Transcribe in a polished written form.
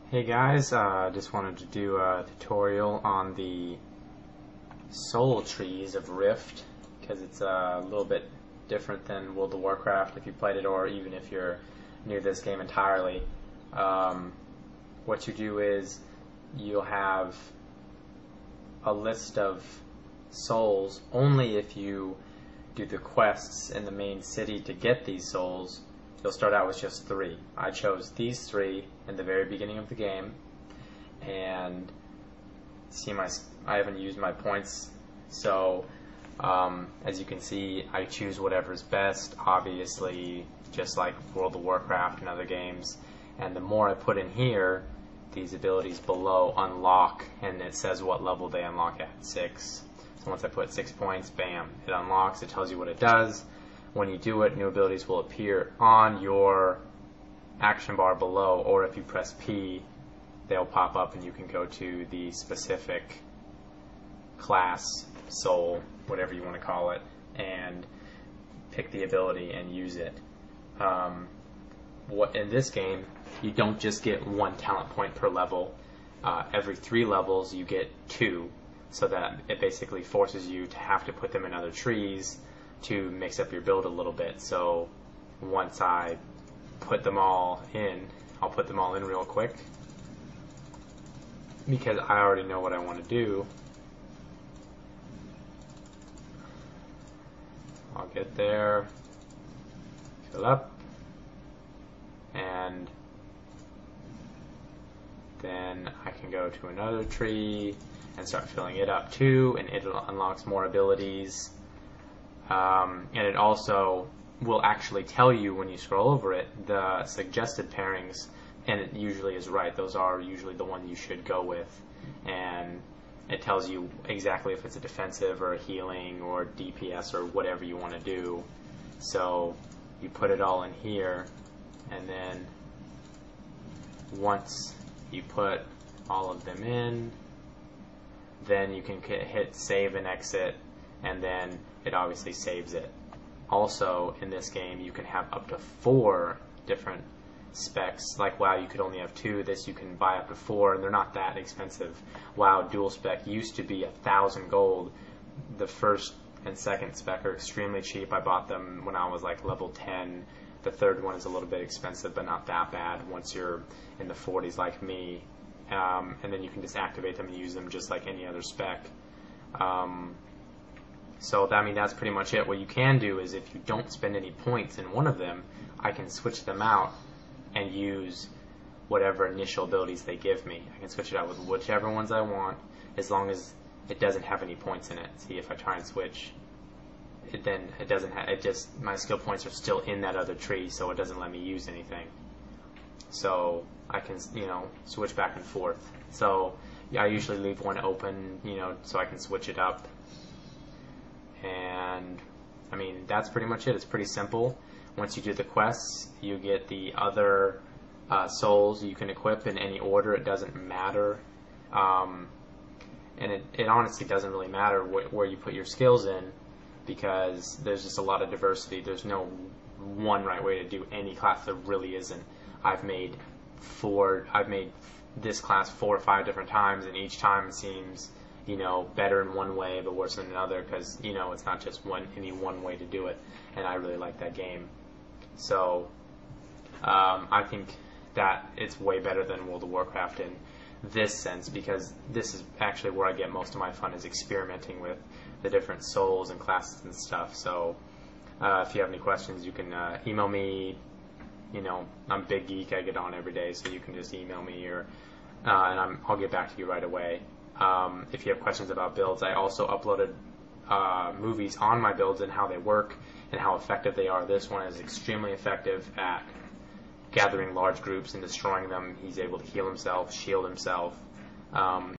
Hey guys, just wanted to do a tutorial on the soul trees of Rift because it's a little bit different than World of Warcraft if you played it, or even if you're new to this game entirely. What you do is you'll have a list of souls only if you do the quests in the main city to get these souls. You'll start out with just 3. I chose these 3 in the very beginning of the game, and I haven't used my points, so as you can see, I choose whatever's best, obviously, just like World of Warcraft and other games. And the more I put in here, these abilities below unlock, and it says what level they unlock at, 6. So once I put 6 points, bam, it unlocks. It tells you what it does. When you do it, new abilities will appear on your action bar below, or if you press P, they'll pop up and you can go to the specific class, soul, whatever you want to call it, and pick the ability and use it. In this game, you don't just get 1 talent point per level. Every 3 levels you get 2, so that it basically forces you to have to put them in other trees to mix up your build a little bit. So once I put them all in, I'll put them all in real quick because I already know what I want to do. I'll get there, fill up, and then I can go to another tree and start filling it up too, and it unlocks more abilities. And it also will actually tell you when you scroll over it the suggested pairings, and it usually is right. Those are usually the one you should go with, and it tells you exactly if it's a defensive or a healing or DPS or whatever you want to do. So you put it all in here, and then once you put all of them in, then you can hit save and exit, and then it obviously saves it. Also, in this game, you can have up to 4 different specs. Like WoW, you could only have 2. This you can buy up to 4, and they're not that expensive. WoW dual spec used to be 1,000 gold. The first and second spec are extremely cheap. I bought them when I was like level 10. The third one is a little bit expensive, but not that bad once you're in the 40s like me. And then you can just activate them and use them just like any other spec. So that's pretty much it. What you can do is, if you don't spend any points in one of them, I can switch them out and use whatever initial abilities they give me. I can switch it out with whichever ones I want, as long as it doesn't have any points in it. See, if I try and switch, then it doesn't have. My skill points are still in that other tree, so it doesn't let me use anything. So I can, switch back and forth. So I usually leave one open, so I can switch it up. And that's pretty much it. It's pretty simple. Once you do the quests, you get the other souls you can equip in any order. It doesn't matter, and it honestly doesn't really matter where you put your skills in, because there's just a lot of diversity. There's no one right way to do any class. There really isn't. I've made this class 4 or 5 different times, and each time it seems better in one way but worse in another, because it's not just any one way to do it, and I really like that game. So I think that it's way better than World of Warcraft in this sense, because this is actually where I get most of my fun, is experimenting with the different souls and classes and stuff. So if you have any questions, you can email me. I'm Big Geek. I get on every day, so you can just email me, or and I'll get back to you right away. If you have questions about builds, I also uploaded movies on my builds and how they work and how effective they are. This one is extremely effective at gathering large groups and destroying them. He's able to heal himself, shield himself.